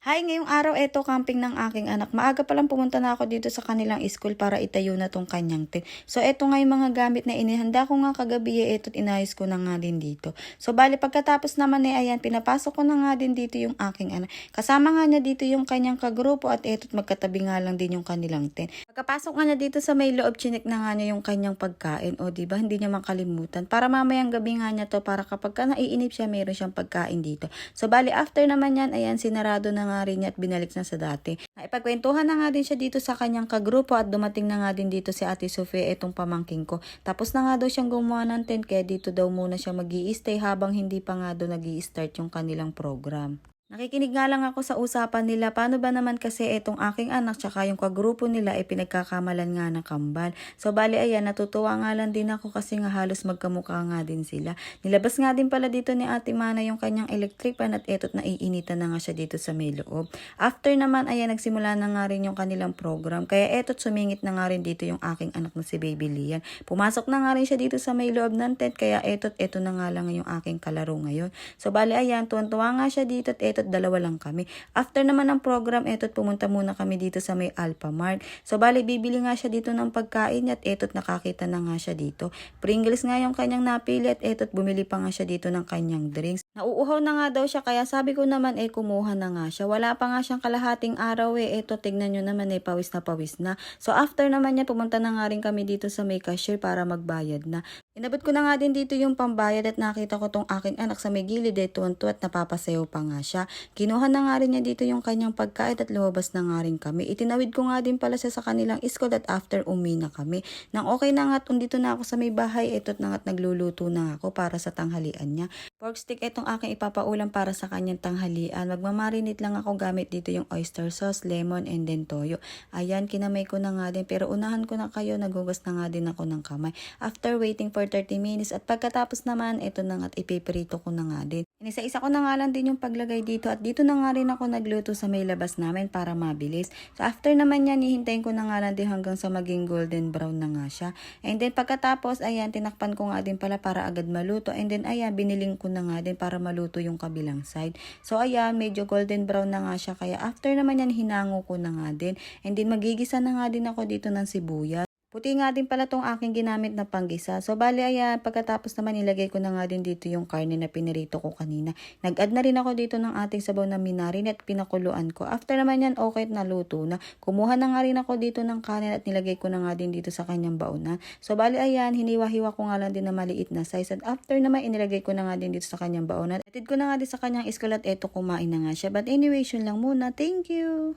Hi, ngayong araw eto camping ng aking anak. Maaga pa lang pumunta na ako dito sa kanilang school para itayo na tong kanyang tent. So eto nga yung mga gamit na inihanda ko nga kagabi, eto't inayos ko na nga din dito. So bali pagkatapos naman ayan, pinapasok ko na nga din dito yung aking anak. Kasama nga niya dito yung kanyang kagrupo at eto't magkatabi nga lang din yung kanilang tent. Pagkapasok nga niya dito sa may loob, chinik na nga niya yung kanyang pagkain. O diba, hindi niya makalimutan. Para mamayang gabi nga niya to, para kapag ka naiinip siya, meron siyang pagkain dito. So bali after naman yan, ayan, sinarado na nga rin niya at binalik na sa dati. Naipagkwentuhan na nga din siya dito sa kanyang kagrupo at dumating na nga din dito si Ate Sofia, etong pamangking ko. Tapos na nga daw siyang gumawa ng tent, kaya dito daw muna siya mag-i-stay habang hindi pa nga daw nag-i-start yung kanilang program. Nakikinig nga lang ako sa usapan nila, paano ba naman kasi etong aking anak tsaka yung kagrupo nila ay pinagkakamalan nga ng kambal. So bali ayan, natutuwa nga lang din ako kasi nga halos magkamukha nga din sila. Nilabas nga din pala dito ni Ate Mana yung kanyang electric fan at etot naiinitan na nga siya dito sa may loob. After naman ayan, nagsimula na nga rin yung kanilang program, kaya etot sumingit na nga rin dito yung aking anak na si Baby Lian. Pumasok na nga rin siya dito sa may loob ng tent, kaya eto na nga lang yung aking kalaro ngayon. So bali ayan, tuwan-tuwa nga siya dito at etot dalawa lang kami. After naman ng program, etot pumunta muna kami dito sa may Alphamart. So bali bibili nga siya dito ng pagkain at etot nakakita na nga siya dito. Pringles nga yung kanyang napili at etot bumili pa nga siya dito ng kanyang drinks. Nauuhaw na nga daw siya, kaya sabi ko naman kumuha na nga siya. Wala pa nga siyang kalahating araw eto tignan nyo naman pawis na pawis na. So after naman niya, pumunta na nga rin kami dito sa may cashier para magbayad na. Inabot ko na nga din dito yung pambayad at nakita ko tong aking anak sa may gilid tuwan-tuwa at napapasayaw pa nga siya. Kinuha na nga rin niya dito yung kanyang pagkain at lumabas na nga rin kami. Itinawid ko nga din pala siya sa kanilang school at after na kami. Nang okay na nga, dito na ako sa may bahay, eto't na nga't nagluluto na ako para sa tanghalian niya. Pork stick itong aking ipapaulam para sa kanyang tanghalian. Magmamarinate lang ako gamit dito yung oyster sauce, lemon, and then toyo. Ayan, kinamay ko na nga din, pero unahan ko na kayo, nagugas na nga din ako ng kamay. After waiting for 30 minutes at pagkatapos naman, ito na nga't ipiprito ko na nga din. Inisa-isa ko na nga lang din yung paglagay dito at dito na nga rin ako nagluto sa may labas namin para mabilis. So after naman yan, hihintayin ko na nga lang din hanggang sa maging golden brown na nga siya. And then pagkatapos, ayan, tinakpan ko nga din pala para agad maluto. And then ayan, biniling ko na nga din para maluto yung kabilang side. So ayan, medyo golden brown na nga siya. Kaya after naman yan, hinango ko na nga din. And then magigisa na nga din ako dito ng sibuyas. Puti nga din pala tong aking ginamit na panggisa. So bali ayan, pagkatapos naman ilagay ko na nga din dito yung karne na pinirito ko kanina. Nag-add na rin ako dito ng ating sabaw na minarin at pinakuluan ko. After naman yan, okay na luto na. Kumuha na nga rin ako dito ng kanin at nilagay ko na nga din dito sa kanyang baonan. So bali ayan, hiniwa-hiwa ko nga lang din na maliit na size. At after naman, inilagay ko na nga din dito sa kanyang baonan. Atid ko na nga din sa kanyang school at eto kumain na nga siya. But anyway, yun lang muna. Thank you!